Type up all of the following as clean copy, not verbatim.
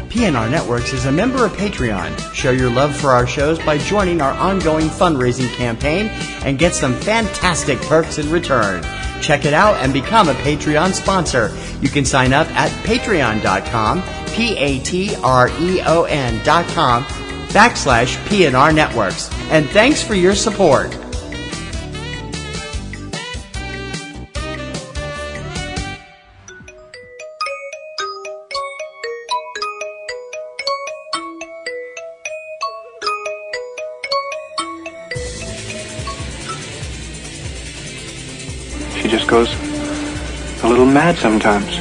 PNR Networks is a member of Patreon. Show your love for our shows by joining our ongoing fundraising campaign and get some fantastic perks in return. Check it out and become a Patreon sponsor. You can sign up at patreon.com, patreon.com/PNR Networks. And thanks for your support. She just goes a little mad sometimes.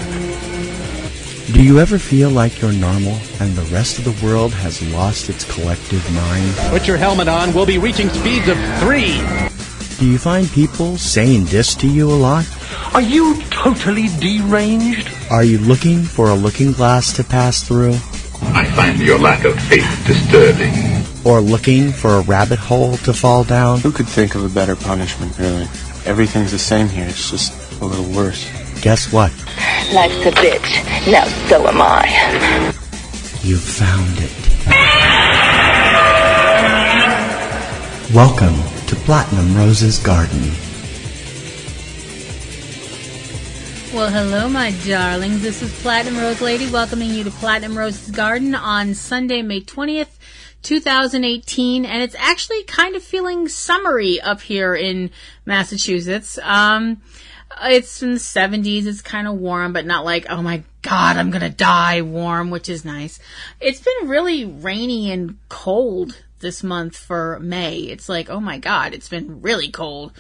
Do you ever feel like you're normal and the rest of the world has lost its collective mind? Put your helmet on. We'll be reaching speeds of 3. Do you find people saying this to you a lot? Are you totally deranged? Are you looking for a looking glass to pass through? I find your lack of faith disturbing. Or looking for a rabbit hole to fall down? Who could think of a better punishment, really? Everything's the same here, it's just a little worse. Guess what? Life's a bitch. Now so am I. You found it. Welcome to Platinum Rose's Garden. Well, hello, my darlings. This is Platinum Rose Lady welcoming you to Platinum Rose's Garden on Sunday, May 20th, 2018. And it's actually kind of feeling summery up here in Massachusetts. It's in the 70s. It's kind of warm, but not like, oh my God, I'm going to die warm, which is nice. It's been really rainy and cold this month for May. It's like, oh my God, it's been really cold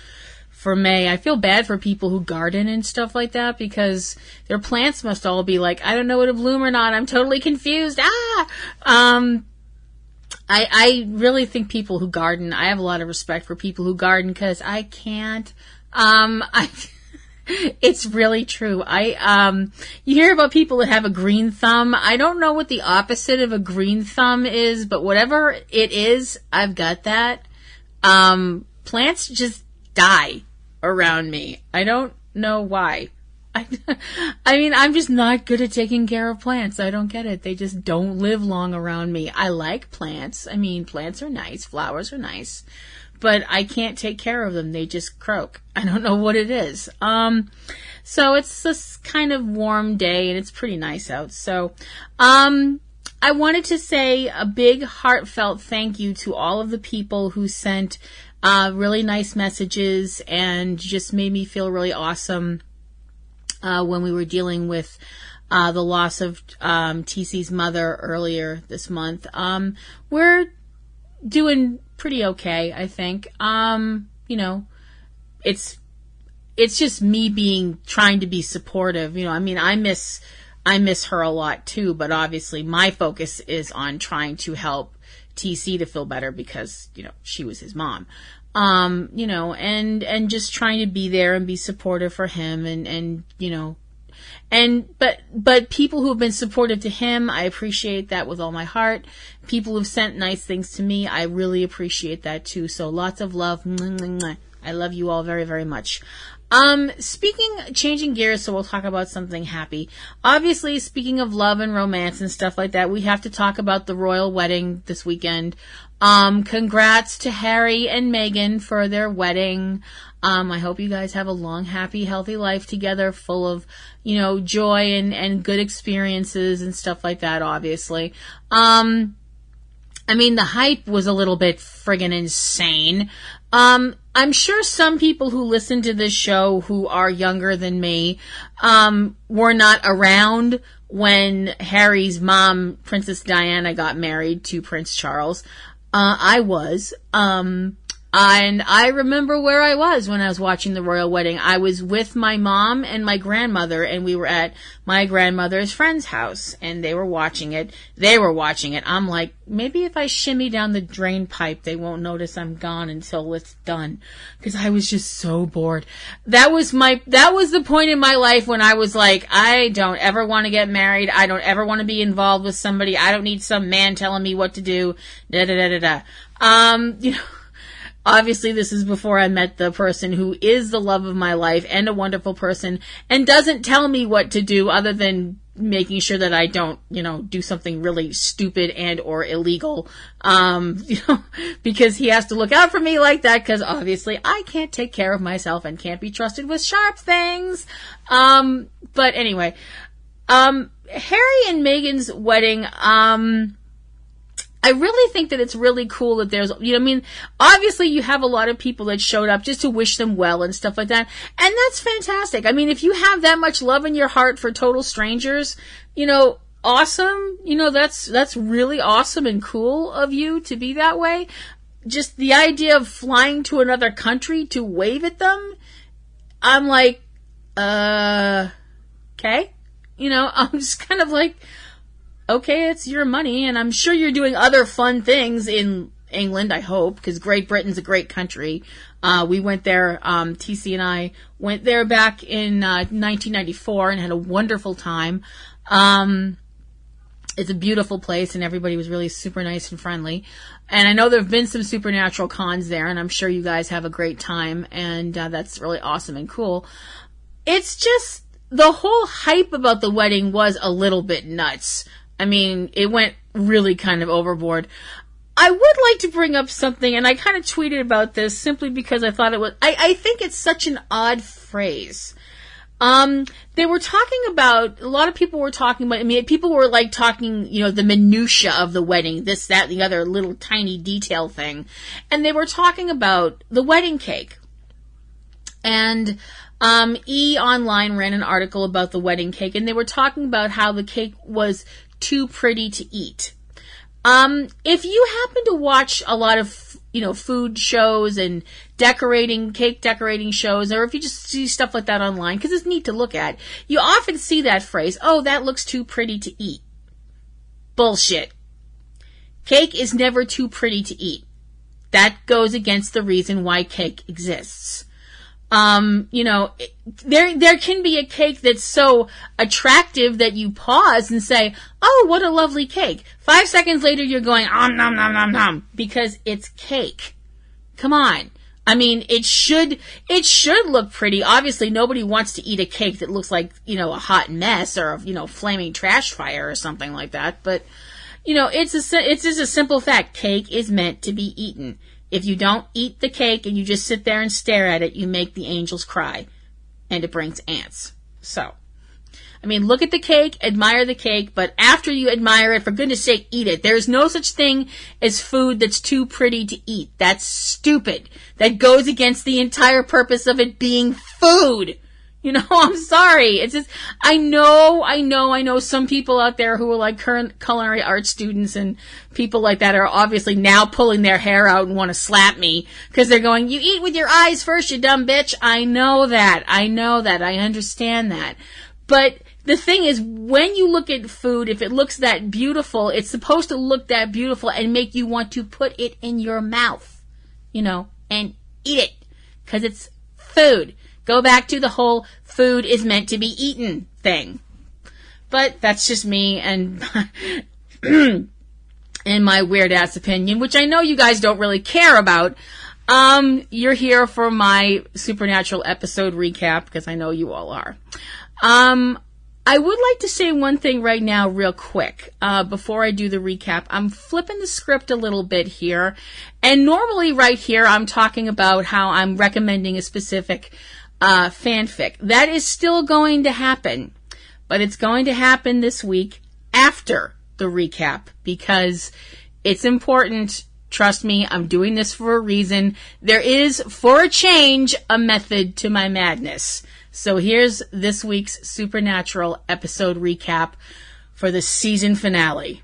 for May. I feel bad for people who garden and stuff like that because their plants must all be like, I don't know whether to bloom or not. I'm totally confused. I really think people who garden, I have a lot of respect for people who garden because I can't. It's really true. You hear about people that have a green thumb. I don't know what the opposite of a green thumb is, but whatever it is, I've got that. Plants just die around me. I don't know why. I mean, I'm just not good at taking care of plants. I don't get it. They just don't live long around me. I like plants. I mean, plants are nice. Flowers are nice. But I can't take care of them. They just croak. I don't know what it is. So it's this kind of warm day and it's pretty nice out. So, I wanted to say a big heartfelt thank you to all of the people who sent, really nice messages and just made me feel really awesome, when we were dealing with, the loss of, TC's mother earlier this month. We're doing pretty okay, I think. It's just me trying to be supportive. I mean, I miss her a lot too, but obviously my focus is on trying to help TC to feel better because, she was his mom. And just trying to be there and be supportive for him but people who have been supportive to him, I appreciate that with all my heart. People who've sent nice things to me, I really appreciate that too. So lots of love. I love you all very, very much. Changing gears, so we'll talk about something happy. Obviously, speaking of love and romance and stuff like that, we have to talk about the royal wedding this weekend. Congrats to Harry and Meghan for their wedding. I hope you guys have a long, happy, healthy life together full of, joy and good experiences and stuff like that, obviously. I mean, the hype was a little bit friggin' insane. I'm sure some people who listen to this show who are younger than me, were not around when Harry's mom, Princess Diana, got married to Prince Charles. I was. And I remember where I was when I was watching the royal wedding. I was with my mom and my grandmother, and we were at my grandmother's friend's house, and they were watching it. I'm like, maybe if I shimmy down the drain pipe, they won't notice I'm gone until it's done. Because I was just so bored. That was the point in my life when I was like, I don't ever want to get married. I don't ever want to be involved with somebody. I don't need some man telling me what to do. Obviously, this is before I met the person who is the love of my life and a wonderful person and doesn't tell me what to do other than, making sure that I don't, do something really stupid and or illegal, because he has to look out for me like that, because obviously I can't take care of myself and can't be trusted with sharp things. But anyway, Harry and Meghan's wedding, I really think that it's really cool that there's, obviously you have a lot of people that showed up just to wish them well and stuff like that. And that's fantastic. I mean, if you have that much love in your heart for total strangers, awesome. That's really awesome and cool of you to be that way. Just the idea of flying to another country to wave at them, I'm like, okay. I'm just kind of like, okay, it's your money, and I'm sure you're doing other fun things in England, I hope, because Great Britain's a great country. We went there, TC and I went there back in 1994 and had a wonderful time. It's a beautiful place, and everybody was really super nice and friendly. And I know there have been some supernatural cons there, and I'm sure you guys have a great time, and that's really awesome and cool. It's just, the whole hype about the wedding was a little bit nuts. I mean, it went really kind of overboard. I would like to bring up something, and I kind of tweeted about this simply because I thought it was, I think it's such an odd phrase. They were talking about, a lot of people were talking about, people were like talking, the minutia of the wedding, this, that, the other little tiny detail thing. And they were talking about the wedding cake. And, eOnline ran an article about the wedding cake, and they were talking about how the cake was too pretty to eat. If you happen to watch a lot of, food shows and cake decorating shows, or if you just see stuff like that online, because it's neat to look at, you often see that phrase, oh, that looks too pretty to eat. Bullshit. Cake is never too pretty to eat. That goes against the reason why cake exists. There can be a cake that's so attractive that you pause and say, oh, what a lovely cake. 5 seconds later, you're going, nom, nom, nom, nom, because it's cake. Come on. I mean, it should look pretty. Obviously, nobody wants to eat a cake that looks like, a hot mess or, flaming trash fire or something like that. But, it's just a simple fact. Cake is meant to be eaten. If you don't eat the cake and you just sit there and stare at it, you make the angels cry. And it brings ants. So, look at the cake, admire the cake, but after you admire it, for goodness sake, eat it. There's no such thing as food that's too pretty to eat. That's stupid. That goes against the entire purpose of it being food. I'm sorry. It's just, I know some people out there who are like current culinary arts students and people like that are obviously now pulling their hair out and want to slap me because they're going, you eat with your eyes first, you dumb bitch. I know that. I understand that. But the thing is, when you look at food, if it looks that beautiful, it's supposed to look that beautiful and make you want to put it in your mouth, and eat it because it's food. Go back to the whole food is meant to be eaten thing. But that's just me and my weird ass opinion, which I know you guys don't really care about. You're here for my Supernatural episode recap because I know you all are. I would like to say one thing right now real quick before I do the recap. I'm flipping the script a little bit here. And normally right here I'm talking about how I'm recommending a specific fanfic. That is still going to happen, but it's going to happen this week after the recap because it's important. Trust me, I'm doing this for a reason. There is, for a change, a method to my madness. So here's this week's Supernatural episode recap for the season finale.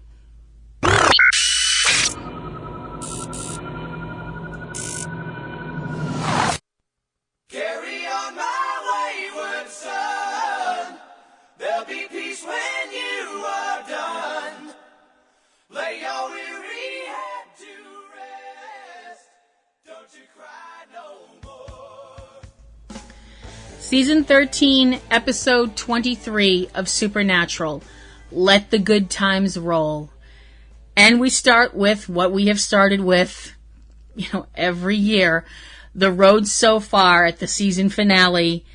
Season 13, Episode 23 of Supernatural, Let the Good Times Roll. And we start with what we have started with, every year. The road so far at the season finale.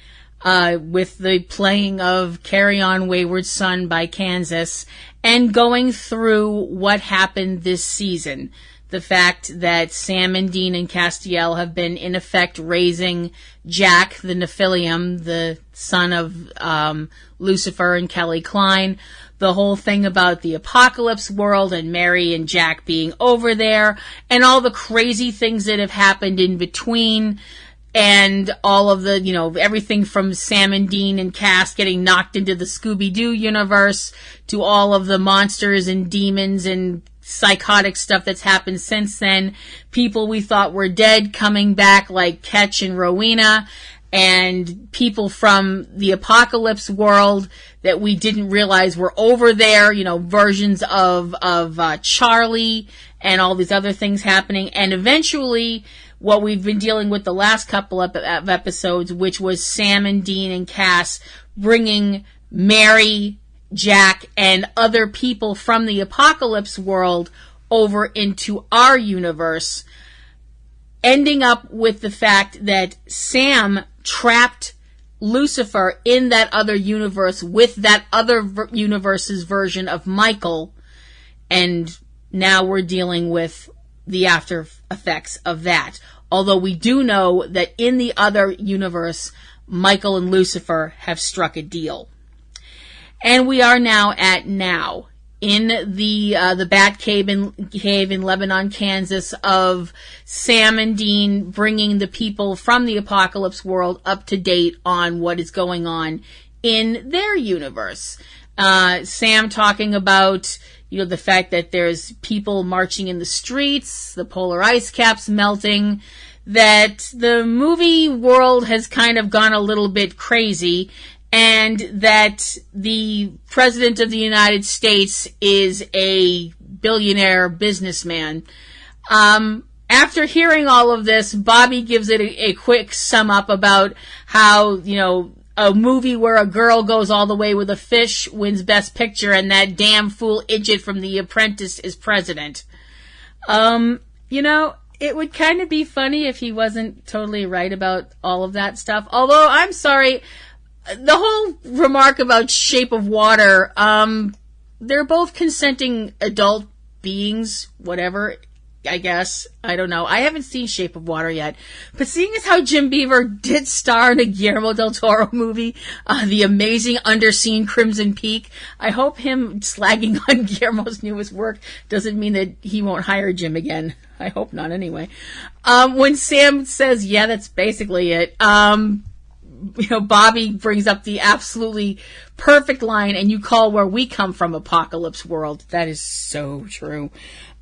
with the playing of Carry On Wayward Son by Kansas, and going through what happened this season. The fact that Sam and Dean and Castiel have been, in effect, raising Jack, the Nephilim, the son of Lucifer and Kelly Klein. The whole thing about the apocalypse world and Mary and Jack being over there, and all the crazy things that have happened in between, and all of the, everything from Sam and Dean and Cass getting knocked into the Scooby-Doo universe, to all of the monsters and demons and psychotic stuff that's happened since then. People we thought were dead coming back, like Ketch and Rowena, and people from the apocalypse world that we didn't realize were over there, versions of Charlie and all these other things happening. And eventually, what we've been dealing with the last couple of episodes, which was Sam and Dean and Cass bringing Mary, Jack, and other people from the apocalypse world over into our universe, ending up with the fact that Sam trapped Lucifer in that other universe with that other universe's version of Michael, and now we're dealing with the after effects of that. Although we do know that in the other universe, Michael and Lucifer have struck a deal. And we are now in the Bat Cave in Lebanon, Kansas, of Sam and Dean bringing the people from the apocalypse world up to date on what is going on in their universe. Sam talking about, the fact that there's people marching in the streets, the polar ice caps melting, that the movie world has kind of gone a little bit crazy, and that the President of the United States is a billionaire businessman. After hearing all of this, Bobby gives it a quick sum up about how, a movie where a girl goes all the way with a fish wins Best Picture, and that damn fool Idjit from The Apprentice is president. It would kind of be funny if he wasn't totally right about all of that stuff. Although, I'm sorry, the whole remark about Shape of Water, they're both consenting adult beings, whatever, I guess. I don't know. I haven't seen Shape of Water yet. But seeing as how Jim Beaver did star in a Guillermo del Toro movie, the amazing underseen Crimson Peak, I hope him slagging on Guillermo's newest work doesn't mean that he won't hire Jim again. I hope not, anyway. When Sam says, yeah, that's basically it, Bobby brings up the absolutely perfect line, and you call where we come from apocalypse world. That is so true.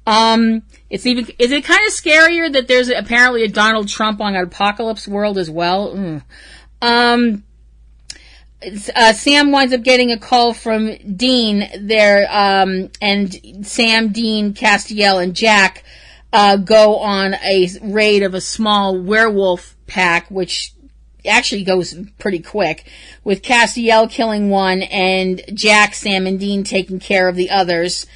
Is it kind of scarier that there's apparently a Donald Trump on apocalypse world as well? Sam winds up getting a call from Dean there, and Sam, Dean, Castiel, and Jack go on a raid of a small werewolf pack, which actually goes pretty quick, with Castiel killing one and Jack, Sam, and Dean taking care of the others.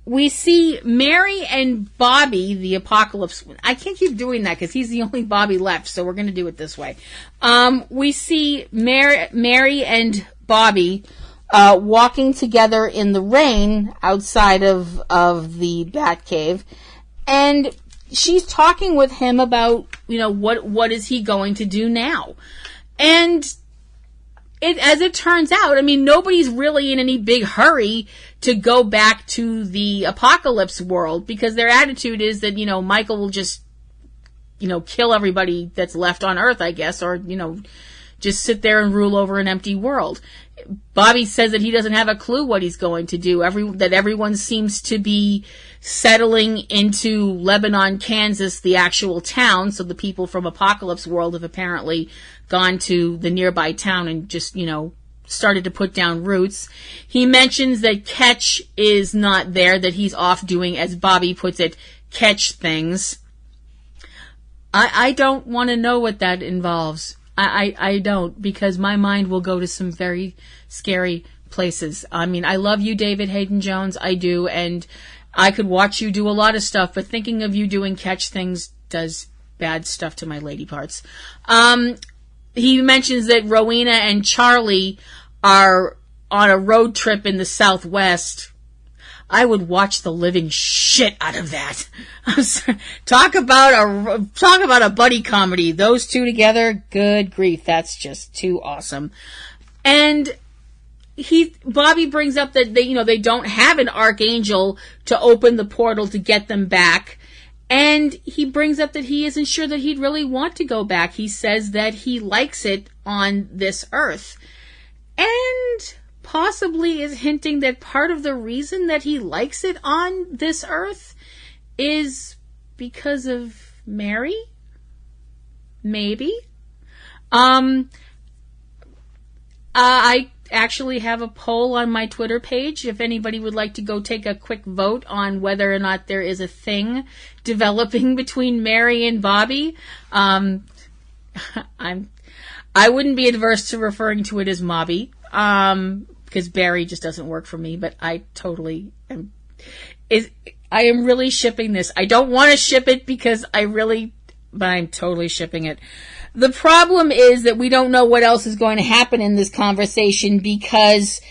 We see Mary and Bobby, the apocalypse. I can't keep doing that because he's the only Bobby left, so we're going to do it this way. We see Mary and Bobby walking together in the rain outside of the Batcave, and she's talking with him about, what is he going to do now? And as it turns out, nobody's really in any big hurry to go back to the apocalypse world, because their attitude is that, Michael will just, kill everybody that's left on Earth, I guess, or, just sit there and rule over an empty world. Bobby says that he doesn't have a clue what he's going to do. That everyone seems to be settling into Lebanon, Kansas, the actual town. So the people from Apocalypse World have apparently gone to the nearby town and just, started to put down roots. He mentions that Ketch is not there, that he's off doing, as Bobby puts it, Ketch things. I don't want to know what that involves. I don't, because my mind will go to some very scary places. I love you, David Hayden Jones. I do, and I could watch you do a lot of stuff, but thinking of you doing Ketch things does bad stuff to my lady parts. he mentions that Rowena and Charlie are on a road trip in the Southwest. I would watch the living shit out of that. Talk about a buddy comedy. Those two together, good grief, that's just too awesome. And Bobby brings up that they don't have an archangel to open the portal to get them back. And he brings up that he isn't sure that he'd really want to go back. He says that he likes it on this earth. And possibly is hinting that part of the reason that he likes it on this earth is because of Mary? Maybe? I actually have a poll on my Twitter page if anybody would like to go take a quick vote on whether or not there is a thing developing between Mary and Bobby. I wouldn't be adverse to referring to it as Mobby, because Barry just doesn't work for me, but I totally am. I am really shipping this. I don't want to ship it but I'm totally shipping it. The problem is that we don't know what else is going to happen in this conversation, because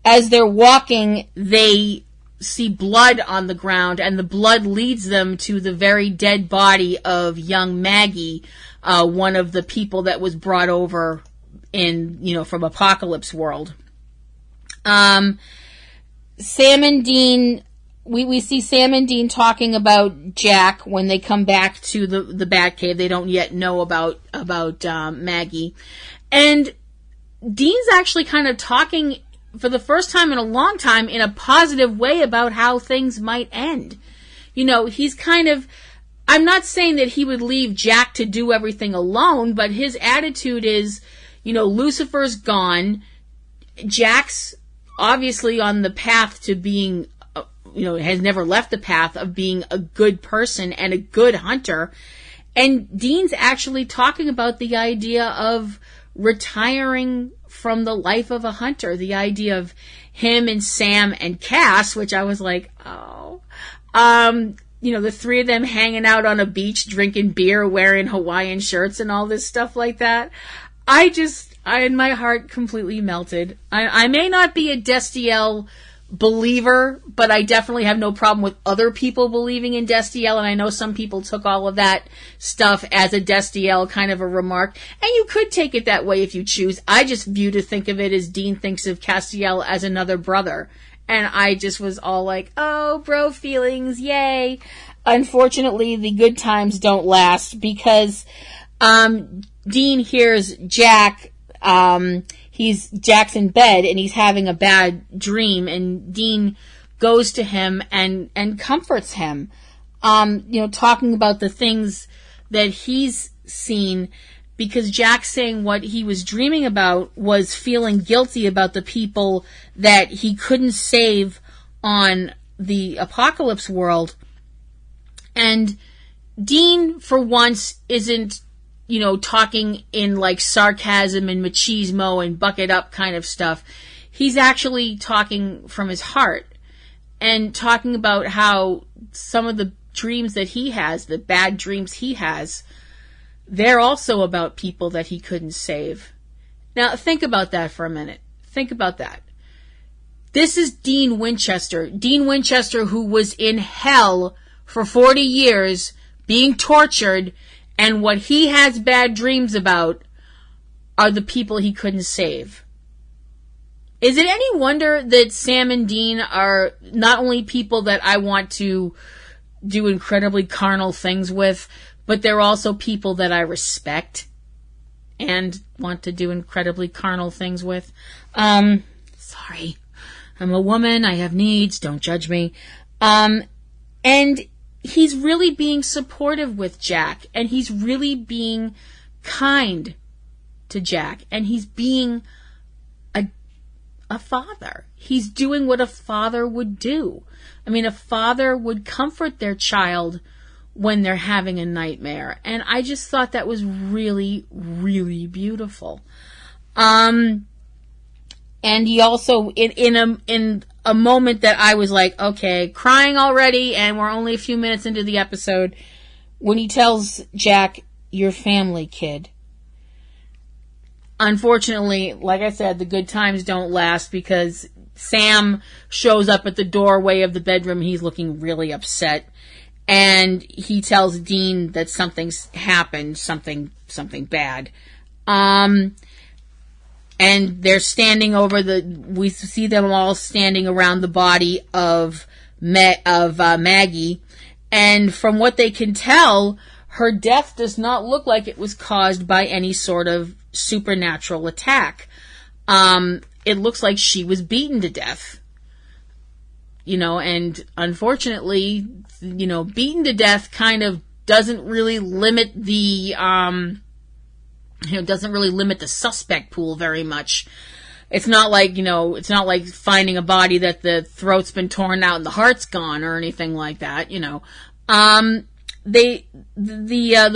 as they're walking, they see blood on the ground, and the blood leads them to the very dead body of young Maggie, one of the people that was brought over from Apocalypse World. Sam and Dean, we see Sam and Dean talking about Jack when they come back to the Batcave. They don't yet know about Maggie. And Dean's actually kind of talking for the first time in a long time in a positive way about how things might end. He's kind of, I'm not saying that he would leave Jack to do everything alone, but his attitude is, Lucifer's gone. Jack's obviously on the path to being, has never left the path of being a good person and a good hunter. And Dean's actually talking about the idea of retiring from the life of a hunter, the idea of him and Sam and Cass, which I was like, oh, the three of them hanging out on a beach, drinking beer, wearing Hawaiian shirts and all this stuff like that. My heart completely melted. I may not be a Destiel believer, but I definitely have no problem with other people believing in Destiel, and I know some people took all of that stuff as a Destiel kind of a remark, and you could take it that way if you choose. I just think of it as Dean thinks of Castiel as another brother, and I just was all like, oh, bro feelings, yay. Unfortunately, the good times don't last, because Dean hears Jack, Jack's in bed and he's having a bad dream, and Dean goes to him and comforts him, talking about the things that he's seen, because Jack's saying what he was dreaming about was feeling guilty about the people that he couldn't save on the Apocalypse World. And Dean, for once, isn't talking in like sarcasm and machismo and buck it up kind of stuff. He's actually talking from his heart and talking about how some of the dreams that he has, the bad dreams he has, they're also about people that he couldn't save. Now, think about that for a minute. Think about that. This is Dean Winchester. Dean Winchester, who was in hell for 40 years, being tortured, and what he has bad dreams about are the people he couldn't save. Is it any wonder that Sam and Dean are not only people that I want to do incredibly carnal things with, but they're also people that I respect and want to do incredibly carnal things with? Sorry. I'm a woman. I have needs. Don't judge me. And he's really being supportive with Jack, and he's really being kind to Jack, and he's being a father. He's doing what a father would do. I mean, a father would comfort their child when they're having a nightmare, and I just thought that was really, really beautiful. And he also, in a moment that I was like, okay, crying already, and we're only a few minutes into the episode, when he tells Jack, "Your family, kid." unfortunately, like I said, the good times don't last because Sam shows up at the doorway of the bedroom. He's looking really upset. And he tells Dean that something's happened, something bad. And they're standing we see them all standing around the body of Maggie. And from what they can tell, her death does not look like it was caused by any sort of supernatural attack. It looks like she was beaten to death. And unfortunately, beaten to death kind of doesn't really limit the, doesn't really limit the suspect pool very much. It's not like, it's not like finding a body that the throat's been torn out and the heart's gone or anything like that, The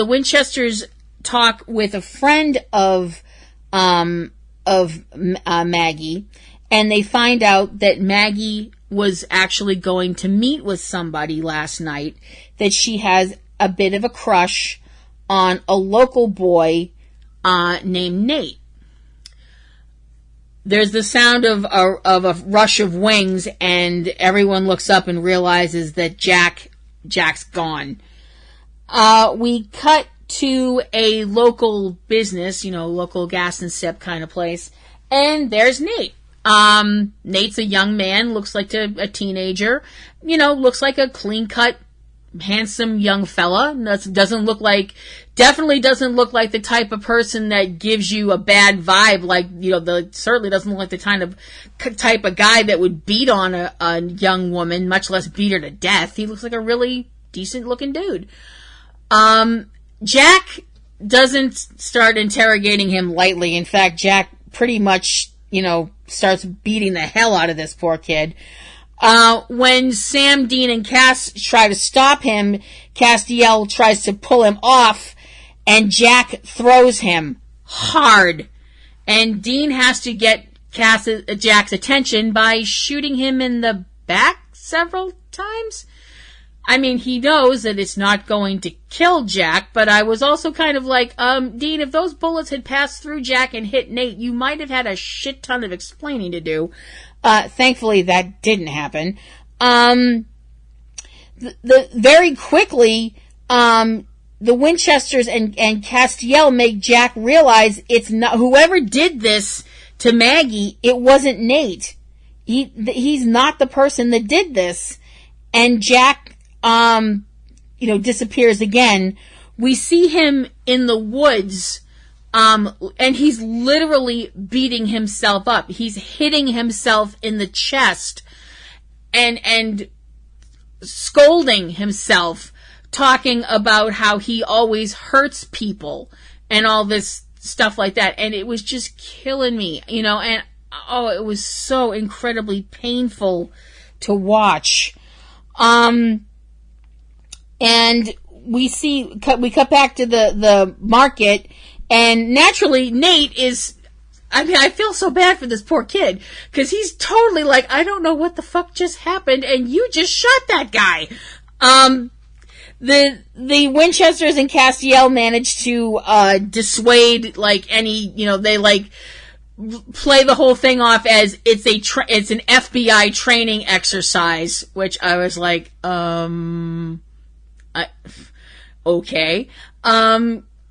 Winchesters talk with a friend of Maggie, and they find out that Maggie was actually going to meet with somebody last night, that she has a bit of a crush on a local boy named Nate. There's the sound of a rush of wings, and everyone looks up and realizes that Jack's gone. We cut to a local business, local gas and sip kind of place, and there's Nate. Nate's a young man, looks like a teenager, looks like a clean-cut, handsome young fella. Definitely doesn't look like the type of person that gives you a bad vibe, certainly doesn't look like the type of guy that would beat on a young woman, much less beat her to death. He looks like a really decent-looking dude. Jack doesn't start interrogating him lightly. In fact, Jack pretty much, starts beating the hell out of this poor kid. When Sam, Dean, and Cass try to stop him, Castiel tries to pull him off, and Jack throws him hard. And Dean has to get Jack's attention by shooting him in the back several times. I mean, he knows that it's not going to kill Jack, but I was also kind of like, Dean, if those bullets had passed through Jack and hit Nate, you might have had a shit ton of explaining to do. Thankfully, that didn't happen. Very quickly, the Winchesters and Castiel make Jack realize it's not, whoever did this to Maggie, it wasn't Nate. He's not the person that did this. And Jack, disappears again. We see him in the woods, and he's literally beating himself up. He's hitting himself in the chest and scolding himself, talking about how he always hurts people and all this stuff like that. And it was just killing me, and it was so incredibly painful to watch. And we cut back to the market, and naturally Nate is, I feel so bad for this poor kid, because he's totally like, I don't know what the fuck just happened, and you just shot that guy. The Winchesters and Castiel managed to, dissuade, they play the whole thing off as it's an FBI training exercise, which I was like, okay.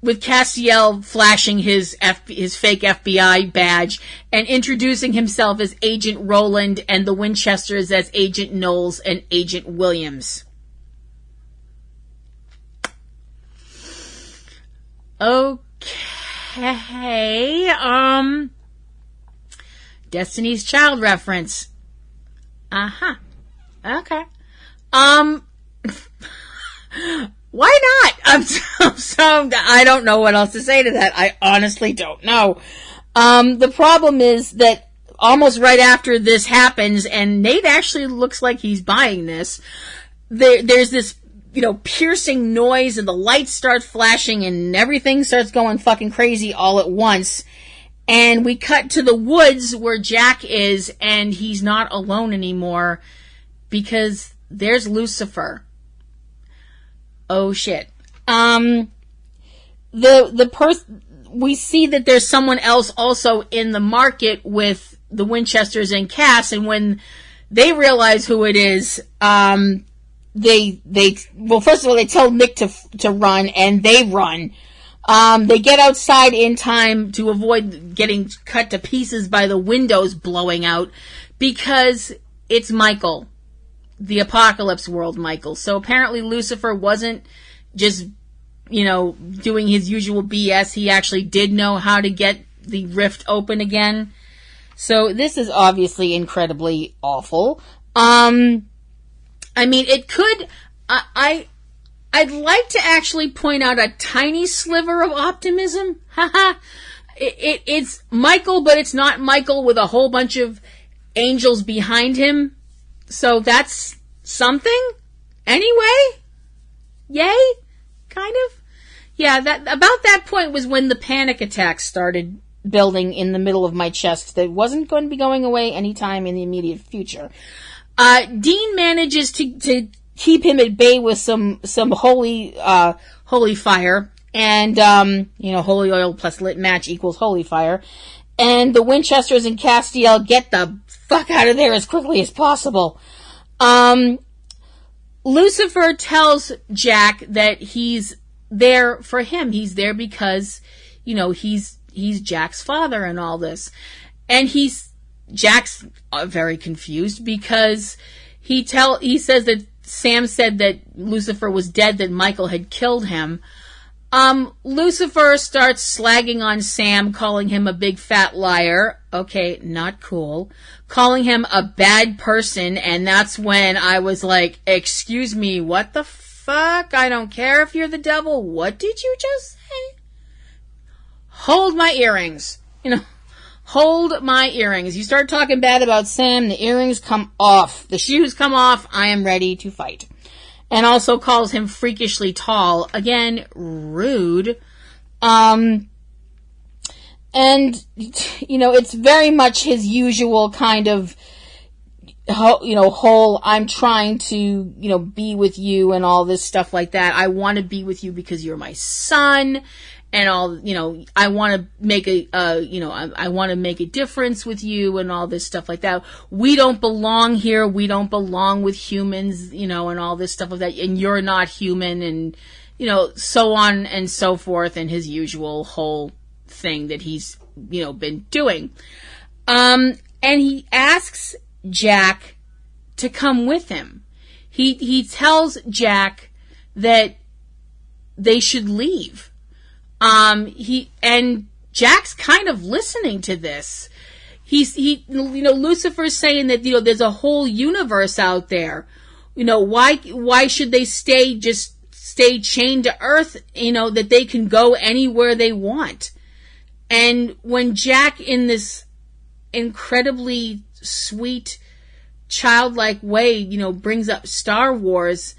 With Castiel flashing his fake FBI badge and introducing himself as Agent Roland and the Winchesters as Agent Knowles and Agent Williams. Okay, Destiny's Child reference. Okay. Why not? I don't know what else to say to that. I honestly don't know. The problem is that almost right after this happens, and Nate actually looks like he's buying this, there's this, piercing noise, and the lights start flashing, and everything starts going fucking crazy all at once. And we cut to the woods where Jack is, and he's not alone anymore, because there's Lucifer. Oh shit. we see that there's someone else also in the market with the Winchesters and Cass, and when they realize who it is, well, first of all, they tell Nick to run, and they run. They get outside in time to avoid getting cut to pieces by the windows blowing out, because it's Michael, the Apocalypse World Michael. So apparently Lucifer wasn't just, doing his usual BS. He actually did know how to get the rift open again. So this is obviously incredibly awful. It could, I'd like to actually point out a tiny sliver of optimism. It's Michael, but it's not Michael with a whole bunch of angels behind him. So that's something. Anyway, yay, kind of. Yeah, about that point was when the panic attack started building in the middle of my chest that wasn't going to be going away anytime in the immediate future. Dean manages to keep him at bay with some holy fire, and holy oil plus lit match equals holy fire, and the Winchesters and Castiel get the fuck out of there as quickly as possible. Lucifer tells Jack that he's there for him. He's there because, he's Jack's father and all this. And Jack's very confused because he says that Sam said that Lucifer was dead, that Michael had killed him. Lucifer starts slagging on Sam, calling him a big fat liar. Okay, not cool. Calling him a bad person, and that's when I was like, excuse me, what the fuck? I don't care if you're the devil. What did you just say? Hold my earrings. Hold my earrings. You start talking bad about Sam, the earrings come off. The shoes come off. I am ready to fight. And also calls him freakishly tall. Again, rude. And, it's very much his usual kind of, whole, I'm trying to, be with you and all this stuff like that. I want to be with you because you're my son. And all, I want to make I want to make a difference with you and all this stuff like that. We don't belong here. We don't belong with humans, and all this stuff like that. And you're not human, and, so on and so forth, and his usual whole thing that he's, been doing. And he asks Jack to come with him. He tells Jack that they should leave. Jack's kind of listening to this. Lucifer's saying that, there's a whole universe out there. Why should they stay chained to Earth, that they can go anywhere they want? And when Jack, in this incredibly sweet, childlike way, brings up Star Wars,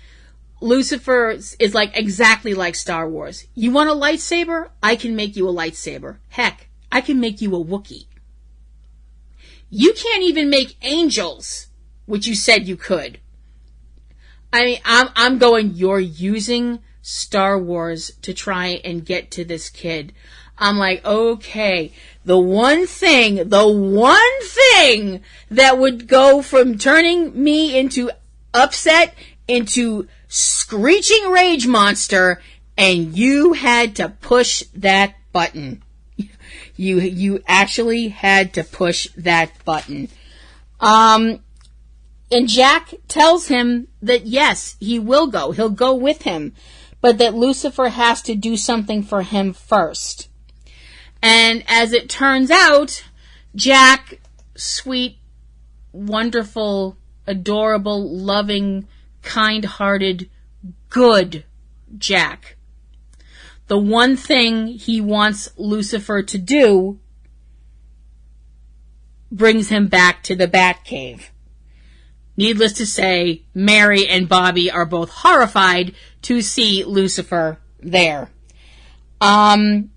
Lucifer is like exactly like Star Wars. You want a lightsaber? I can make you a lightsaber. Heck, I can make you a Wookiee. You can't even make angels, which you said you could. I'm going, you're using Star Wars to try and get to this kid. I'm like, okay, the one thing that would go from turning me into upset into screeching rage monster, and you had to push that button. You actually had to push that button. And Jack tells him that yes, he will go. He'll go with him, but that Lucifer has to do something for him first. And as it turns out, Jack, sweet, wonderful, adorable, loving, kind-hearted, good Jack. The one thing he wants Lucifer to do brings him back to the Batcave. Needless to say, Mary and Bobby are both horrified to see Lucifer there. Bobby,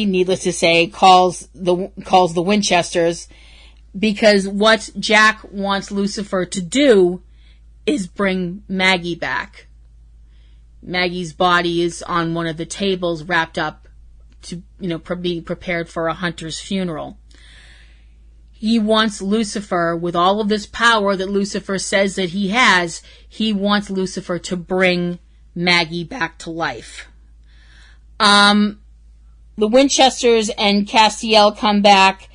needless to say, calls the Winchesters because what Jack wants Lucifer to do is bring Maggie back. Maggie's body is on one of the tables wrapped up to be prepared for a hunter's funeral. He wants Lucifer, with all of this power that Lucifer says that he has, he wants Lucifer to bring Maggie back to life. The Winchesters and Castiel come back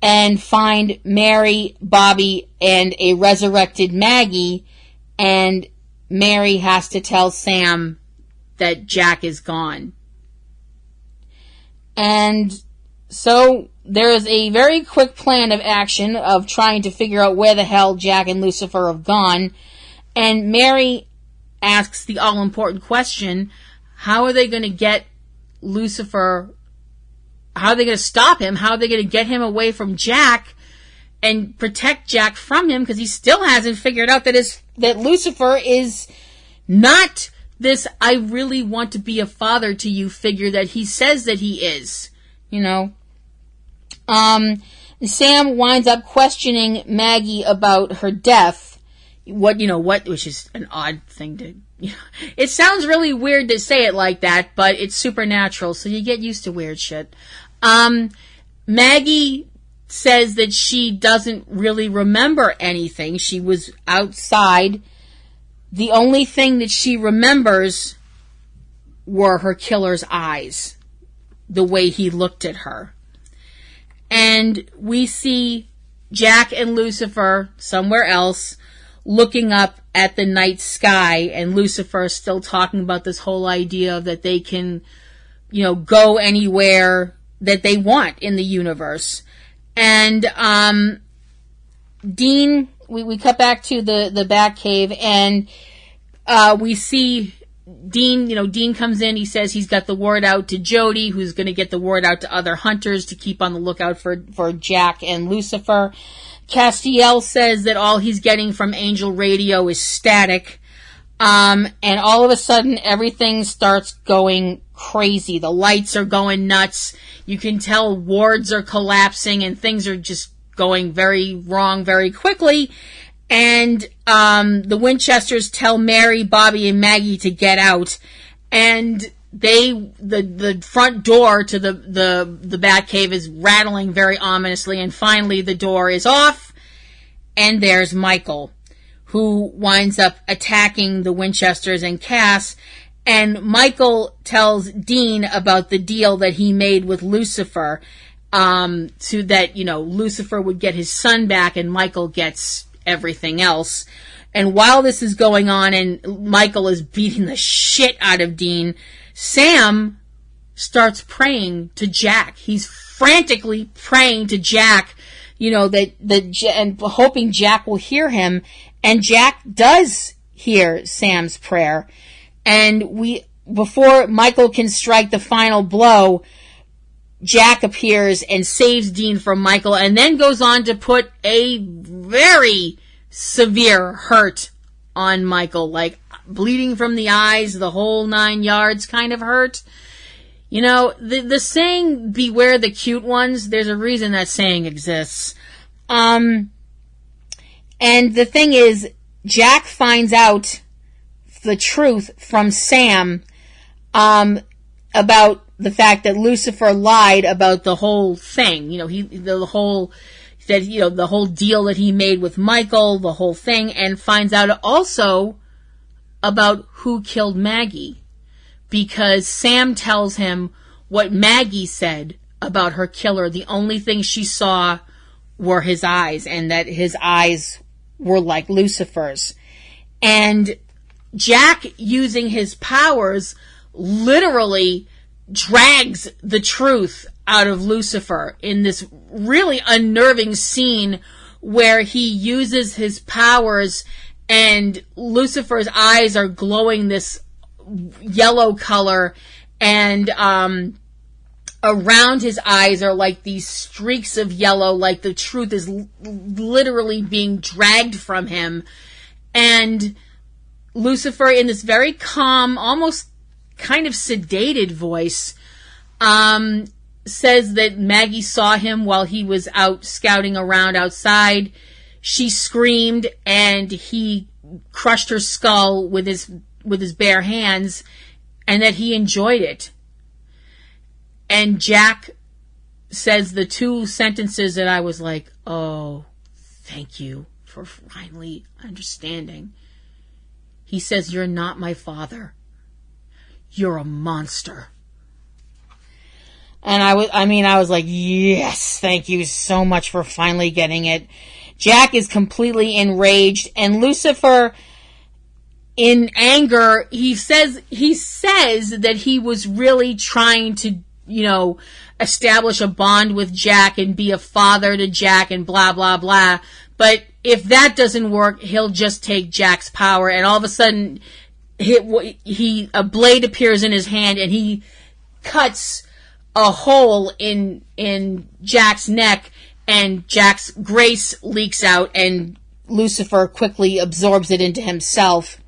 and find Mary, Bobby, and a resurrected Maggie, and Mary has to tell Sam that Jack is gone. And so there is a very quick plan of action of trying to figure out where the hell Jack and Lucifer have gone. And Mary asks the all-important question, how are they going to get Lucifer, how are they going to stop him? How are they going to get him away from Jack and protect Jack from him? Because he still hasn't figured out that Lucifer is not this I really want to be a father to you figure that he says that he is, Sam winds up questioning Maggie about her death. Which is an odd thing to, it sounds really weird to say it like that, but it's supernatural, so you get used to weird shit. Maggie says that she doesn't really remember anything. She was outside. The only thing that she remembers were her killer's eyes, the way he looked at her. And we see Jack and Lucifer somewhere else looking up at the night sky, and Lucifer still talking about this whole idea of that they can, go anywhere that they want in the universe. And Dean, we cut back to the Batcave, and we see Dean, Dean comes in, he says he's got the word out to Jody, who's going to get the word out to other hunters to keep on the lookout for Jack and Lucifer. Castiel says that all he's getting from Angel Radio is static. And all of a sudden, everything starts going crazy. The lights are going nuts. You can tell wards are collapsing and things are just going very wrong very quickly. And the Winchesters tell Mary, Bobby, and Maggie to get out. And the front door to the Batcave is rattling very ominously, and finally the door is off, and there's Michael, who winds up attacking the Winchesters and Cass. And Michael tells Dean about the deal that he made with Lucifer, so that, Lucifer would get his son back and Michael gets everything else. And while this is going on and Michael is beating the shit out of Dean, Sam starts praying to Jack. He's frantically praying to Jack, and hoping Jack will hear him. And Jack does hear Sam's prayer. And before Michael can strike the final blow, Jack appears and saves Dean from Michael, and then goes on to put a very severe hurt on Michael, like bleeding from the eyes, the whole 9 yards kind of hurt. The saying, beware the cute ones, there's a reason that saying exists. And the thing is, Jack finds out the truth from Sam, about the fact that Lucifer lied about the whole thing. The whole deal that he made with Michael, the whole thing, and finds out also about who killed Maggie. Because Sam tells him what Maggie said about her killer. The only thing she saw were his eyes, and that his eyes were like Lucifer's. And Jack, using his powers, literally drags the truth out of Lucifer in this really unnerving scene where he uses his powers and Lucifer's eyes are glowing this yellow color, and around his eyes are like these streaks of yellow, like the truth is literally being dragged from him. And Lucifer, in this very calm, almost kind of sedated voice, says that Maggie saw him while he was out scouting around outside. She screamed and he crushed her skull with his bare hands, and that he enjoyed it. And Jack says the two sentences that I was like, oh, thank you for finally understanding. He says, "You're not my father. You're a monster." And I was like, yes, thank you so much for finally getting it. Jack is completely enraged, and Lucifer, in anger, he says that he was really trying to, establish a bond with Jack and be a father to Jack and blah, blah, blah. But if that doesn't work, he'll just take Jack's power, and all of a sudden, a blade appears in his hand, and he cuts a hole in Jack's neck, and Jack's grace leaks out, and Lucifer quickly absorbs it into himself.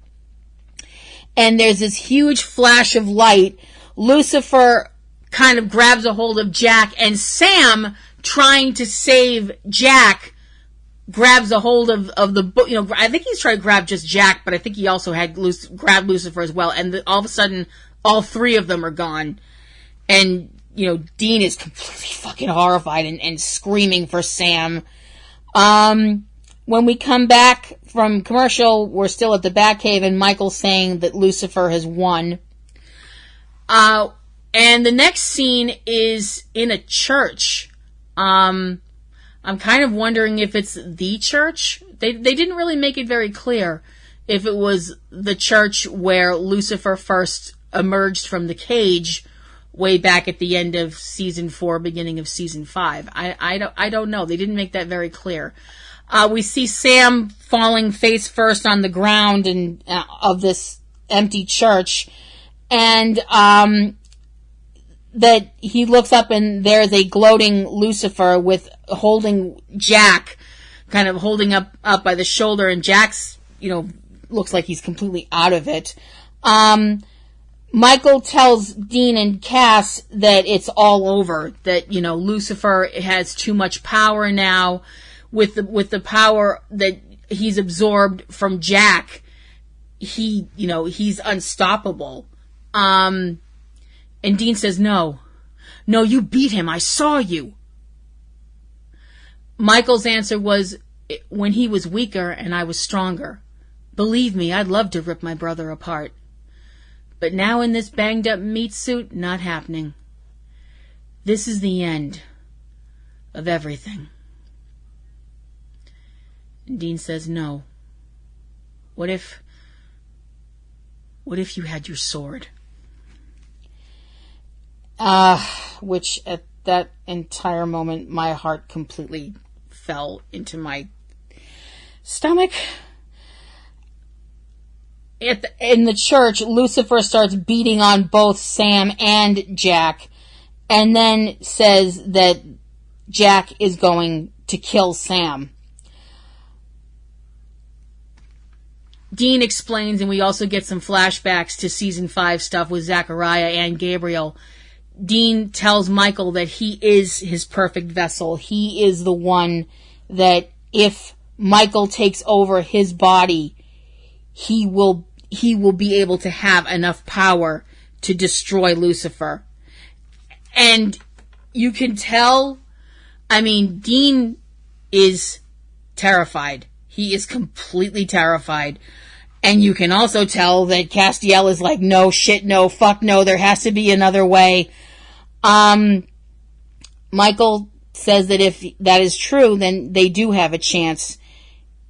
And there's this huge flash of light. Lucifer kind of grabs a hold of Jack, and Sam, trying to save Jack, grabs a hold of the, I think he's trying to grab just Jack, but I think he also had grabbed Lucifer as well. And all of a sudden, all three of them are gone. And, Dean is completely fucking horrified and screaming for Sam. When we come back from commercial, we're still at the Batcave, and Michael's saying that Lucifer has won. And the next scene is in a church. I'm kind of wondering if it's the church. They didn't really make it very clear if it was the church where Lucifer first emerged from the cage way back at the end of season 4, beginning of season 5. I don't know. They didn't make that very clear. We see Sam falling face first on the ground of this empty church, and that he looks up, and there's a gloating Lucifer holding Jack, kind of holding up by the shoulder, and Jack's, looks like he's completely out of it. Michael tells Dean and Cass that it's all over, that, Lucifer has too much power now. With the power that he's absorbed from Jack, he's unstoppable. And Dean says, no, you beat him. I saw you. Michael's answer was, when he was weaker and I was stronger. Believe me, I'd love to rip my brother apart. But now in this banged up meat suit, not happening. This is the end of everything. And Dean says, no. What if you had your sword? Which at that entire moment, my heart completely fell into my stomach. In the church, Lucifer starts beating on both Sam and Jack, and then says that Jack is going to kill Sam. Dean explains, and we also get some flashbacks to season 5 stuff with Zachariah and Gabriel. Dean tells Michael that he is his perfect vessel. He is the one that if Michael takes over his body, he will be able to have enough power to destroy Lucifer. And you can tell, Dean is terrified. He is completely terrified. And you can also tell that Castiel is like, no, shit, no, fuck no, there has to be another way. Michael says that if that is true, then they do have a chance.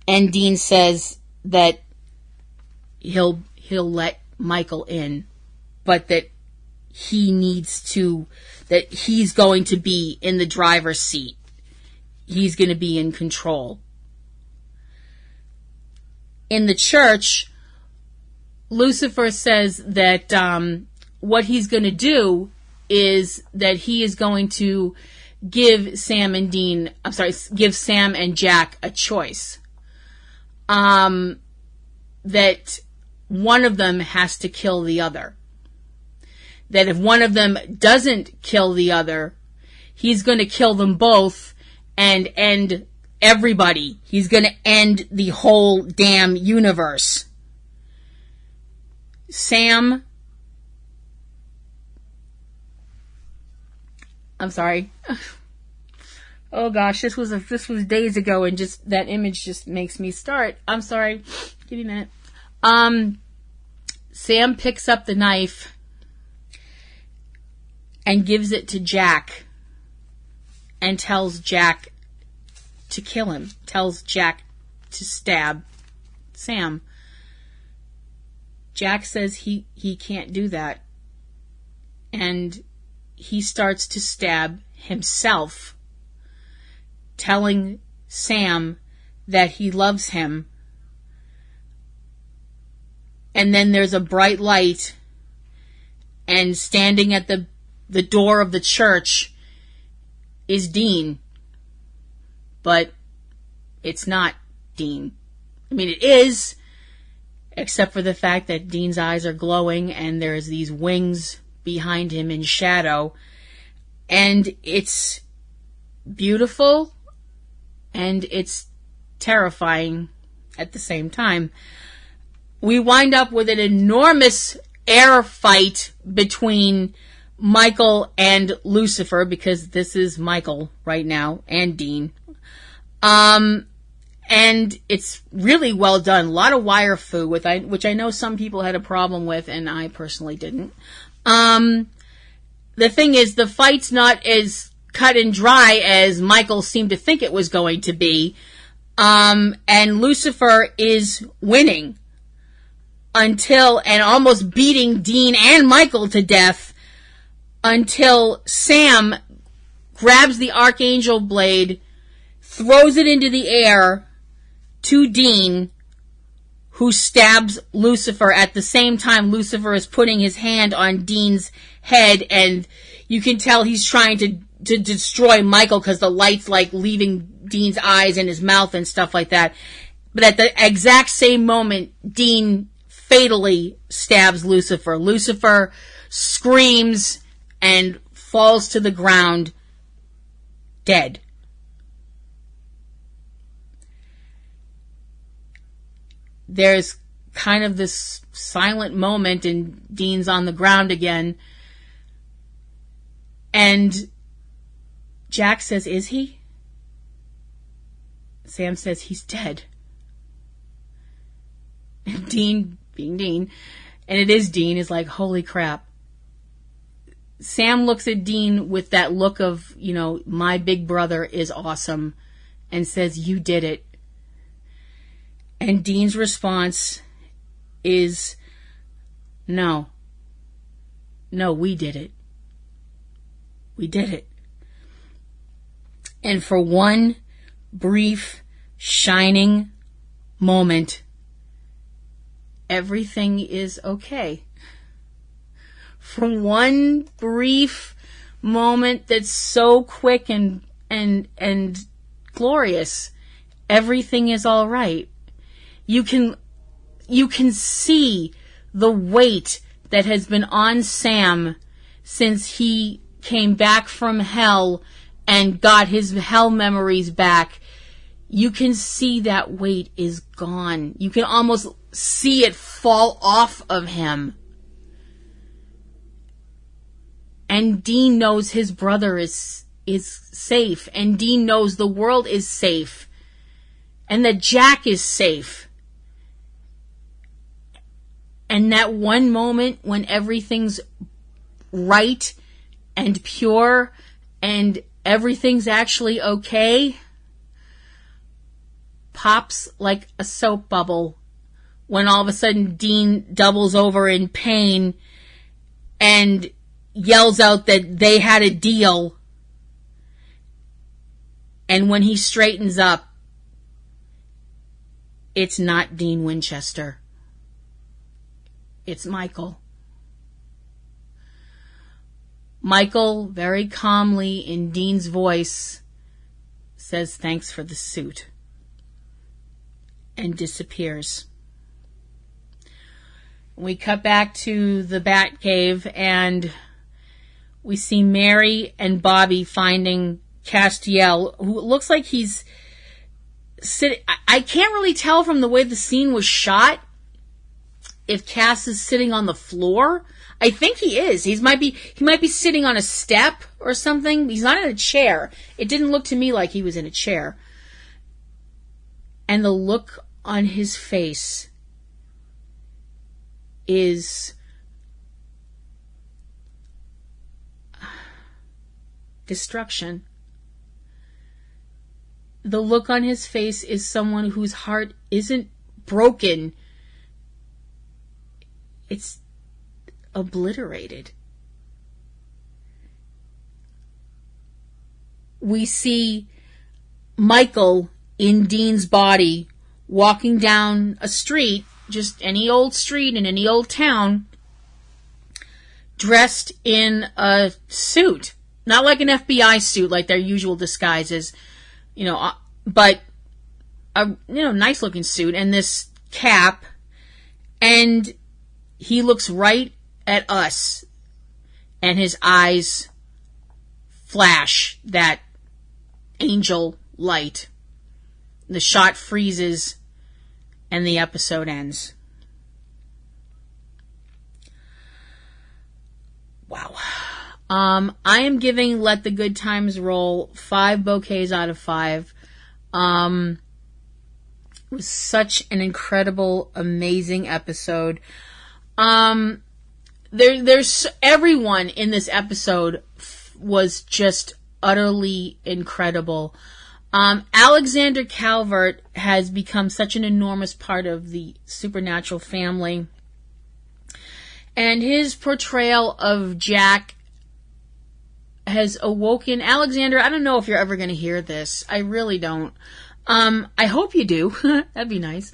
And Dean says that he'll let Michael in, but that that he's going to be in the driver's seat. He's going to be in control. In the church, Lucifer says that what he's going to do is that he is going to give Sam and Jack a choice. That one of them has to kill the other. That if one of them doesn't kill the other, he's going to kill them both and end everybody. He's going to end the whole damn universe. Sam I'm sorry. Oh gosh, this was days ago, and just that image just makes me start. I'm sorry. Give me a minute. Sam picks up the knife and gives it to Jack and tells Jack to kill him. Tells Jack to stab Sam. Jack says he can't do that. And he starts to stab himself, telling Sam that he loves him. And then there's a bright light, and standing at the door of the church is Dean. But it's not Dean. I mean, it is, except for the fact that Dean's eyes are glowing and there's these wings behind him in shadow. And it's beautiful and it's terrifying at the same time. We wind up with an enormous air fight between Michael and Lucifer, because this is Michael right now, and Dean. And it's really well done. A lot of wire fu, which I know some people had a problem with, and I personally didn't. The thing is, the fight's not as cut and dry as Michael seemed to think it was going to be. And Lucifer is winning and almost beating Dean and Michael to death, until Sam grabs the Archangel blade, throws it into the air to Dean, who stabs Lucifer. At the same time, Lucifer is putting his hand on Dean's head, and you can tell he's trying to destroy Michael, because the light's like leaving Dean's eyes and his mouth and stuff like that. But at the exact same moment, Dean fatally stabs Lucifer. Lucifer screams and falls to the ground, dead. There's kind of this silent moment, and Dean's on the ground again. And Jack says, "Is he?" Sam says, "He's dead." And Dean, being Dean, and it is Dean, is like, "Holy crap." Sam looks at Dean with that look of, my big brother is awesome, and says, "You did it." And Dean's response is, No, we did it. We did it. And for one brief, shining moment, everything is okay. For one brief moment that's so quick and glorious, everything is all right. You can see the weight that has been on Sam since he came back from hell and got his hell memories back. You can see that weight is gone. You can almost see it fall off of him. And Dean knows his brother is safe. And Dean knows the world is safe. And that Jack is safe. And that one moment when everything's right and pure and everything's actually okay pops like a soap bubble when all of a sudden Dean doubles over in pain and yells out that they had a deal. And when he straightens up, it's not Dean Winchester. It's Michael. Michael, very calmly in Dean's voice, says thanks for the suit and disappears. We cut back to the Batcave and we see Mary and Bobby finding Castiel, who looks like he's sitting. I can't really tell from the way the scene was shot if Cass is sitting on the floor. I think he is. He might be sitting on a step or something. He's not in a chair. It didn't look to me like he was in a chair. And the look on his face is destruction. The look on his face is someone whose heart isn't broken. It's obliterated. We see Michael in Dean's body walking down a street, just any old street in any old town, dressed in a suit. Not like an FBI suit, like their usual disguises, but a nice looking suit and this cap, and he looks right at us, and his eyes flash that angel light. The shot freezes, and the episode ends. Wow. I am giving Let the Good Times Roll 5 bouquets out of 5. It was such an incredible, amazing episode. There's everyone in this episode was just utterly incredible. Alexander Calvert has become such an enormous part of the Supernatural family. And his portrayal of Jack has awoken. Alexander, I don't know if you're ever going to hear this. I really don't. I hope you do. That'd be nice.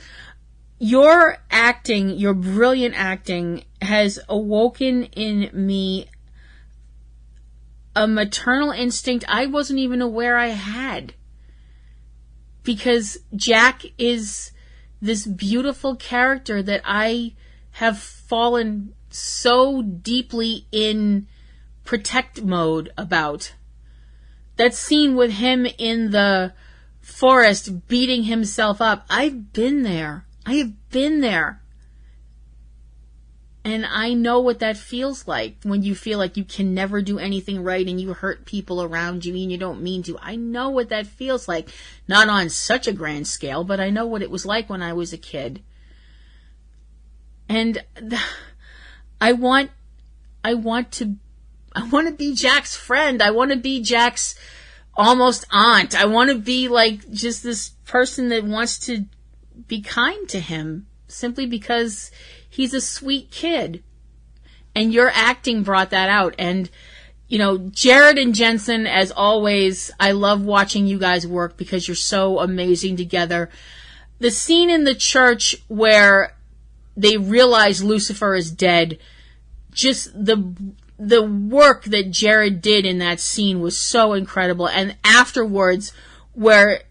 Your acting, your brilliant acting, has awoken in me a maternal instinct I wasn't even aware I had. Because Jack is this beautiful character that I have fallen so deeply in protect mode about. That scene with him in the forest beating himself up. I've been there. I have been there. And I know what that feels like when you feel like you can never do anything right and you hurt people around you and you don't mean to. I know what that feels like. Not on such a grand scale, but I know what it was like when I was a kid. And I want to be Jack's friend. I want to be Jack's almost aunt. I want to be like just this person that wants to be kind to him simply because he's a sweet kid. And your acting brought that out. And, Jared and Jensen, as always, I love watching you guys work because you're so amazing together. The scene in the church where they realize Lucifer is dead, just the work that Jared did in that scene was so incredible. And afterwards, where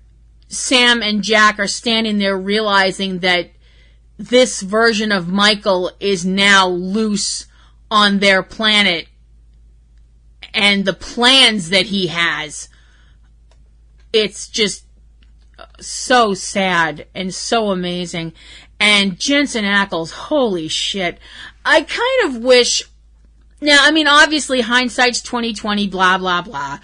Sam and Jack are standing there realizing that this version of Michael is now loose on their planet and the plans that he has, it's just so sad and so amazing. And Jensen Ackles, holy shit. I kind of wish, now, I mean, obviously hindsight's 20/20, blah, blah, blah.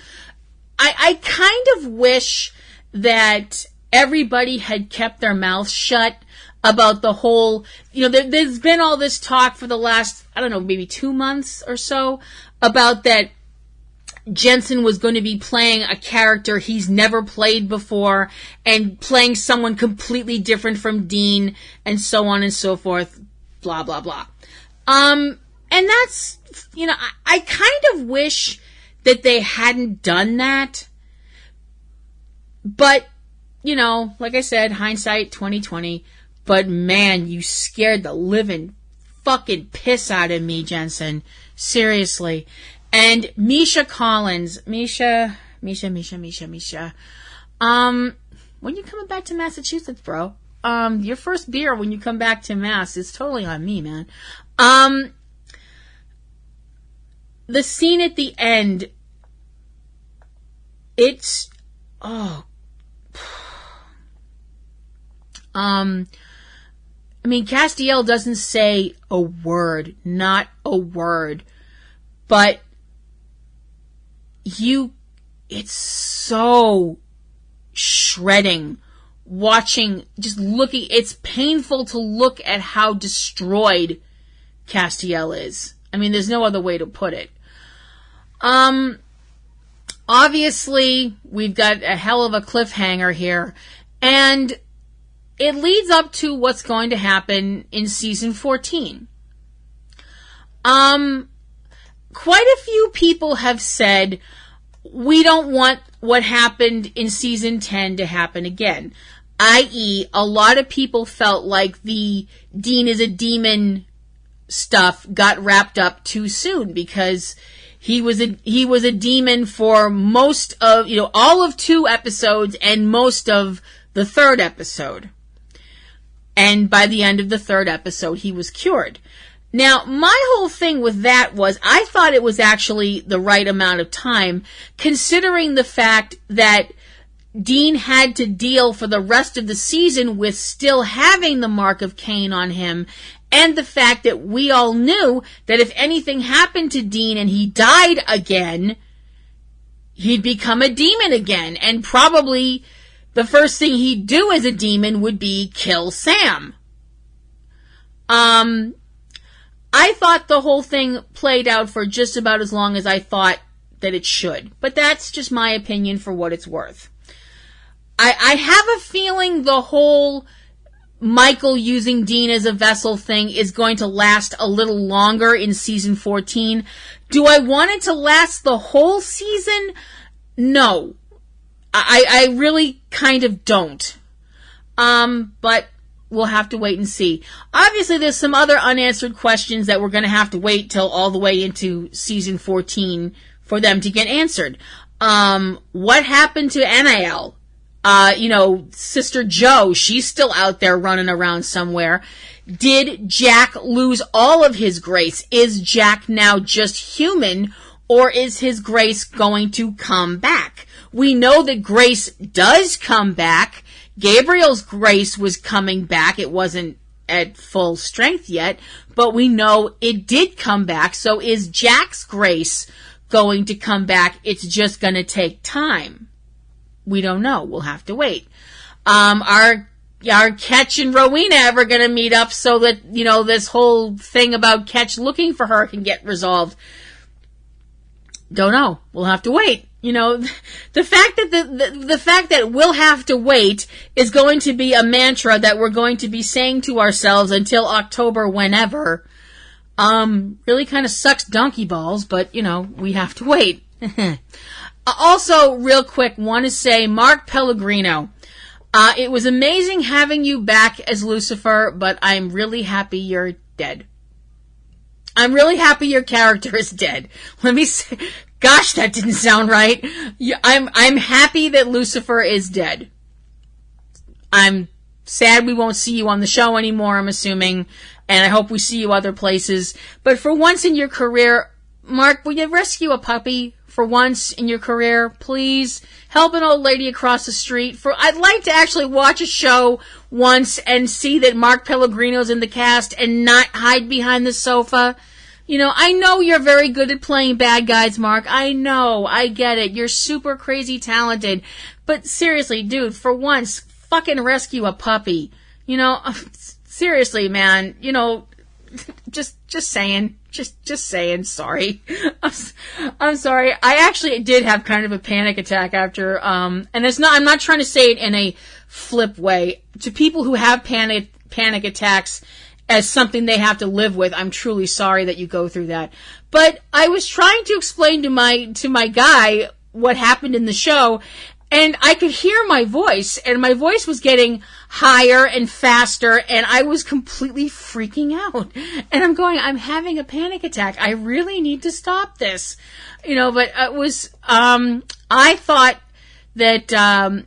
I kind of wish that everybody had kept their mouths shut about the whole, there's been all this talk for the last, I don't know, maybe 2 months or so about that Jensen was going to be playing a character he's never played before and playing someone completely different from Dean and so on and so forth, blah, blah, blah. And that's, I kind of wish that they hadn't done that. But, like I said, hindsight 20/20. But man, you scared the living fucking piss out of me, Jensen. Seriously. And Misha Collins. Misha. When you coming back to Massachusetts, bro? Your first beer when you come back to Mass is totally on me, man. The scene at the end, it's, I mean, Castiel doesn't say a word, not a word, but it's so shredding watching, just looking, it's painful to look at how destroyed Castiel is. I mean, there's no other way to put it. Obviously, we've got a hell of a cliffhanger here, and it leads up to what's going to happen in season 14. Quite a few people have said, we don't want what happened in season 10 to happen again. I.e., a lot of people felt like the Dean is a demon stuff got wrapped up too soon, because he was a demon for most of, all of 2 episodes and most of the 3rd episode. And by the end of the 3rd episode, he was cured. Now, my whole thing with that was, I thought it was actually the right amount of time, considering the fact that Dean had to deal for the rest of the season with still having the mark of Cain on him, and the fact that we all knew that if anything happened to Dean and he died again, he'd become a demon again, and probably the first thing he'd do as a demon would be kill Sam. I thought the whole thing played out for just about as long as I thought that it should. But that's just my opinion for what it's worth. I have a feeling the whole Michael using Dean as a vessel thing is going to last a little longer in season 14. Do I want it to last the whole season? No. I really kind of don't. But we'll have to wait and see. Obviously, there's some other unanswered questions that we're going to have to wait till all the way into season 14 for them to get answered. What happened to NIL? Sister Joe, she's still out there running around somewhere. Did Jack lose all of his grace? Is Jack now just human, or is his grace going to come back? We know that grace does come back. Gabriel's grace was coming back. It wasn't at full strength yet, but we know it did come back. So is Jack's grace going to come back? It's just going to take time. We don't know. We'll have to wait. Are Ketch and Rowena ever going to meet up so that, this whole thing about Ketch looking for her can get resolved? Don't know. We'll have to wait. The fact that the fact that we'll have to wait is going to be a mantra that we're going to be saying to ourselves until October, whenever. Really kind of sucks donkey balls, but, we have to wait. Also, real quick, want to say, Mark Pellegrino, it was amazing having you back as Lucifer, but I'm really happy you're dead. I'm really happy your character is dead. Let me say, gosh, that didn't sound right. I'm happy that Lucifer is dead. I'm sad we won't see you on the show anymore, I'm assuming, and I hope we see you other places. But for once in your career, Mark, will you rescue a puppy for once in your career, please? Help an old lady across the street. I'd like to actually watch a show once and see that Mark Pellegrino's in the cast and not hide behind the sofa. I know you're very good at playing bad guys, Mark. I know. I get it. You're super crazy talented. But seriously, dude, for once, fucking rescue a puppy. Seriously, man. Just saying. Just saying. Sorry. I'm sorry. I actually did have kind of a panic attack after, and I'm not trying to say it in a flip way. To people who have panic attacks as something they have to live with, I'm truly sorry that you go through that. But I was trying to explain to my guy what happened in the show, and I could hear my voice, and my voice was getting higher and faster, and I was completely freaking out. And I'm having a panic attack. I really need to stop this. But it was, I thought that,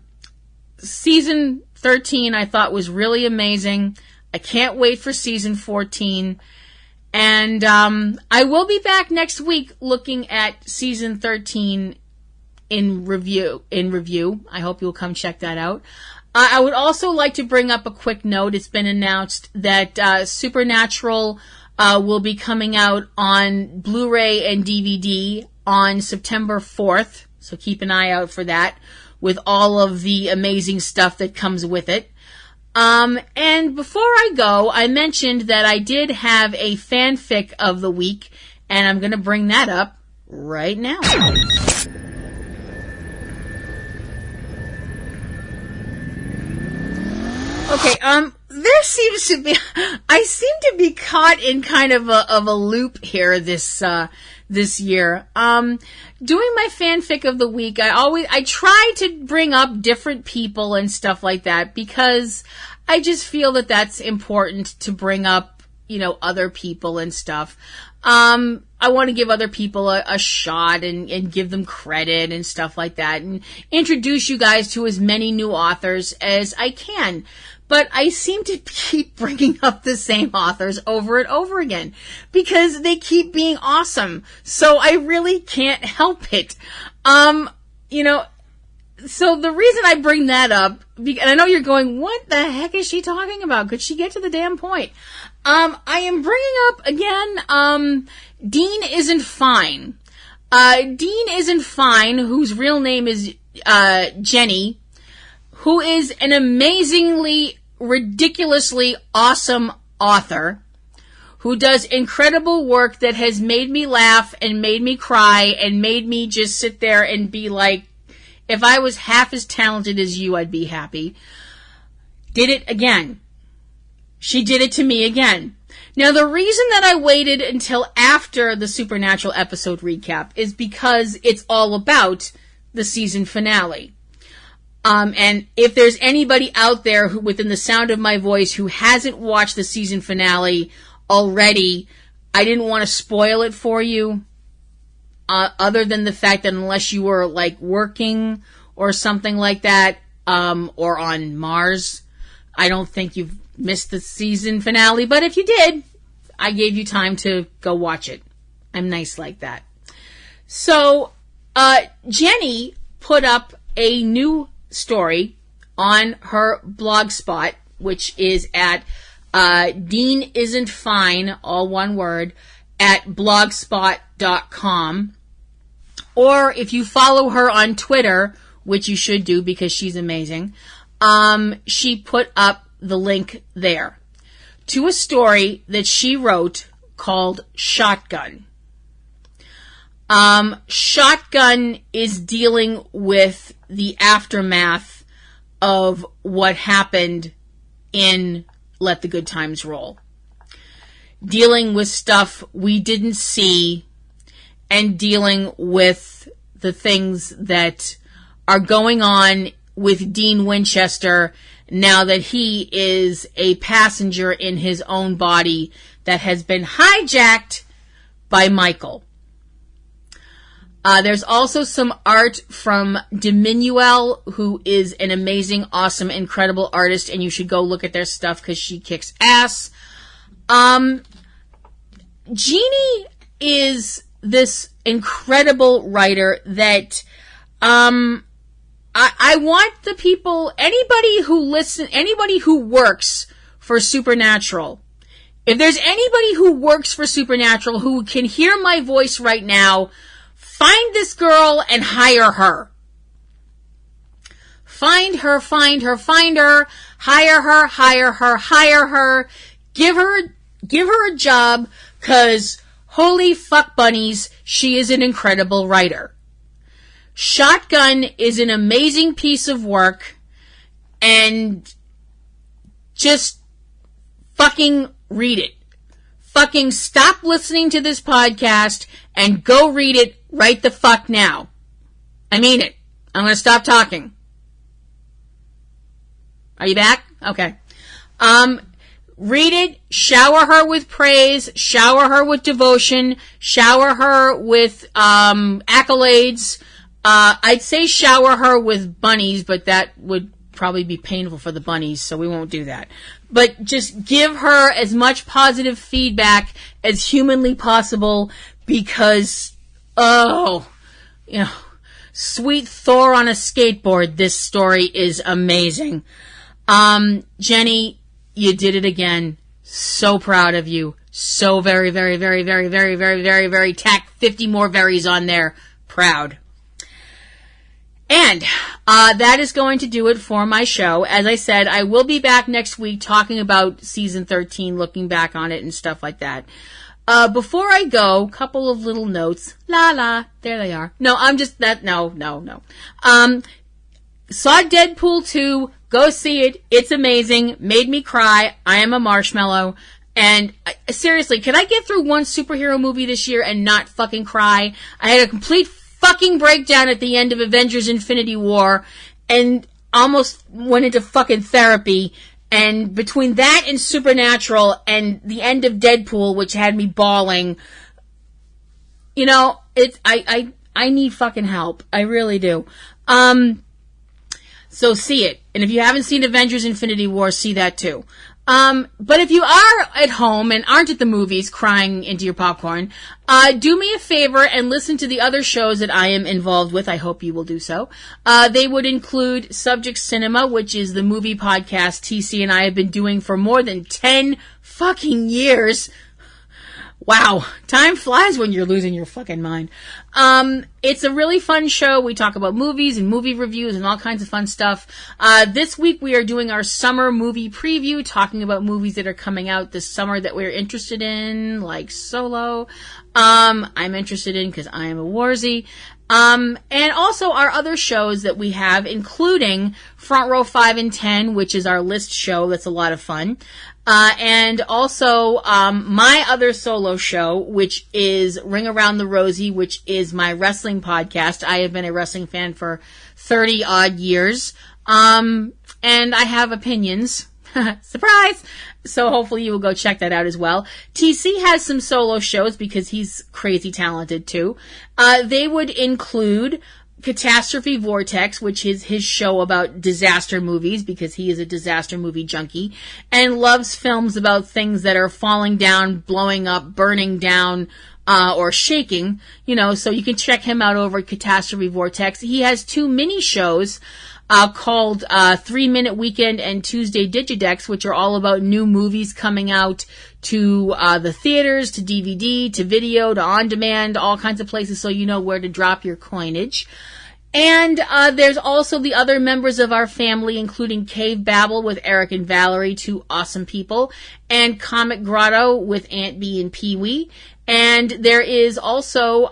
season 13 I thought was really amazing. I can't wait for season 14. And, I will be back next week looking at season 13 in review. I hope you'll come check that out. I would also like to bring up a quick note. It's been announced that Supernatural will be coming out on Blu-ray and DVD on September 4th, so keep an eye out for that, with all of the amazing stuff that comes with it. And before I go, I mentioned that I did have a fanfic of the week, and I'm going to bring that up right now. Okay, there seems to be, I seem to be caught in kind of a loop here this year. Doing my fanfic of the week, I try to bring up different people and stuff like that because I just feel that that's important to bring up, other people and stuff. I want to give other people a shot and give them credit and stuff like that and introduce you guys to as many new authors as I can. But I seem to keep bringing up the same authors over and over again because they keep being awesome. So I really can't help it. So the reason I bring that up, and I know you're going, what the heck is she talking about? Could she get to the damn point? I am bringing up again, DeanIsFine. DeanIsFine, whose real name is, Jenny, who is an amazingly, ridiculously awesome author who does incredible work that has made me laugh and made me cry and made me just sit there and be like, if I was half as talented as you, I'd be happy. Did it again. She did it to me again. Now, the reason that I waited until after the Supernatural episode recap is because it's all about the season finale. And if there's anybody out there who, within the sound of my voice, who hasn't watched the season finale already, I didn't want to spoil it for you. Other than the fact that unless you were like working or something like that, or on Mars, I don't think you've missed the season finale. But if you did, I gave you time to go watch it. I'm nice like that. So, Jenny put up a new story on her blog spot, which is at DeanIsFine, all one word, at blogspot.com. Or if you follow her on Twitter, which you should do because she's amazing, she put up the link there to a story that she wrote called Shotgun. Shotgun is dealing with the aftermath of what happened in Let the Good Times Roll. Dealing with stuff we didn't see and dealing with the things that are going on with Dean Winchester now that he is a passenger in his own body that has been hijacked by Michael. There's also some art from Diminuel, who is an amazing, awesome, incredible artist, and you should go look at their stuff because she kicks ass. Jeannie is this incredible writer that I want the people, anybody who works for Supernatural, if there's anybody who works for Supernatural who can hear my voice right now, find this girl and hire her. Find her, hire her, give her a job, cause holy fuck bunnies, she is an incredible writer. Shotgun is an amazing piece of work, and just fucking read it. Fucking stop listening to this podcast and go read it right the fuck now. I mean it. I'm gonna stop talking. Are you back? Okay. Read it, shower her with praise, shower her with devotion, shower her with accolades. I'd say shower her with bunnies, but that would probably be painful for the bunnies, so we won't do that. But just give her as much positive feedback as humanly possible because, Sweet Thor on a skateboard. This story is amazing. Jenny, you did it again. So proud of you. So very, very, very, very, very, very, very, very tack 50 more verys on there. Proud. And that is going to do it for my show. As I said, I will be back next week talking about season 13, looking back on it and stuff like that. Before I go, couple of little notes. There they are. No, I'm just that. No. Saw Deadpool 2. Go see it. It's amazing. Made me cry. I am a marshmallow. And seriously, can I get through one superhero movie this year and not fucking cry? I had a complete fucking breakdown at the end of Avengers Infinity War and almost went into fucking therapy. And between that and Supernatural and the end of Deadpool, which had me bawling, you know, I need fucking help. I really do. So see it. And if you haven't seen Avengers Infinity War, see that too. But if you are at home and aren't at the movies crying into your popcorn, do me a favor and listen to the other shows that I am involved with. I hope you will do so. They would include Subject Cinema, which is the movie podcast TC and I have been doing for more than 10 fucking years. Wow, time flies when you're losing your fucking mind. It's a really fun show. We talk about movies and movie reviews and all kinds of fun stuff. This week we are doing our summer movie preview, talking about movies that are coming out this summer that we're interested in, like Solo. I'm interested in because I am a Warzy. And also our other shows that we have, including Front Row 5 and 10, which is our list show. That's a lot of fun. And also, my other solo show, which is Ring Around the Rosie, which is my wrestling podcast. I have been a wrestling fan for 30 odd years. And I have opinions. Surprise! So hopefully you will go check that out as well. TC has some solo shows because he's crazy talented too. They would include Catastrophe Vortex, which is his show about disaster movies because he is a disaster movie junkie and loves films about things that are falling down, blowing up, burning down, or shaking, you know, so you can check him out over at Catastrophe Vortex. He has 2 mini shows called 3 Minute Weekend and Tuesday Digidex, which are all about new movies coming out to the theaters, to DVD, to video, to on-demand, all kinds of places so you know where to drop your coinage. And there's also the other members of our family, including Cavebabble with Eric and Valerie, 2 awesome people, and Comic Grotto with Aunt Bee and Pee-wee. And there is also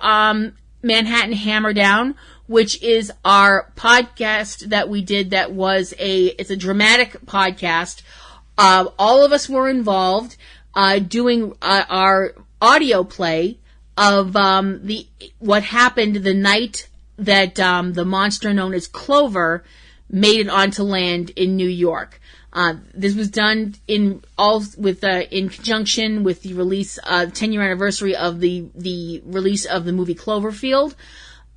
Manhattan Hammerdown, which is our podcast that we did that was it's a dramatic podcast. All of us were involved doing our audio play of what happened the night that the monster known as Clover made it onto land in New York. This was done in conjunction with the release, 10-year anniversary of the release of the movie Cloverfield.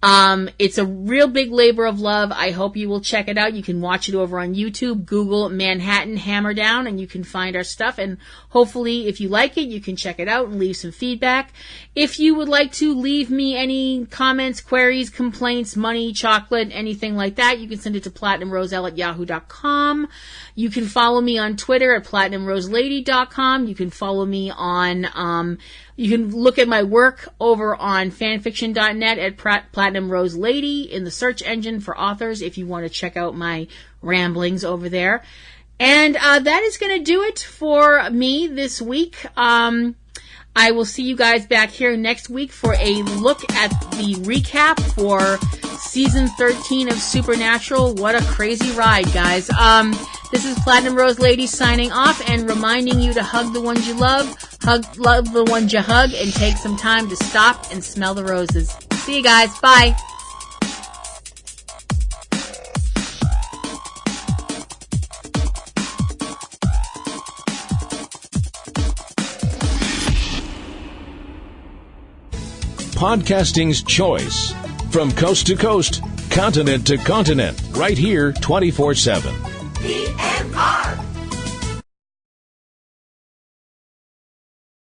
It's a real big labor of love. I hope you will check it out. You can watch it over on YouTube. Google Manhattan Hammerdown and you can find our stuff. And hopefully, if you like it, you can check it out and leave some feedback. If you would like to leave me any comments, queries, complaints, money, chocolate, anything like that, you can send it to platinumroselle@yahoo.com. You can follow me on Twitter at platinumroselady.com. You can follow me on, you can look at my work over on fanfiction.net at Platinum Rose Lady in the search engine for authors if you want to check out my ramblings over there. And that is going to do it for me this week. I will see you guys back here next week for a look at the recap for season 13 of Supernatural. What a crazy ride, guys. This is Platinum Rose Lady signing off and reminding you to hug the ones you love, love the ones you hug, and take some time to stop and smell the roses. See you guys. Bye. Podcasting's choice. From coast to coast, continent to continent, right here 24/7.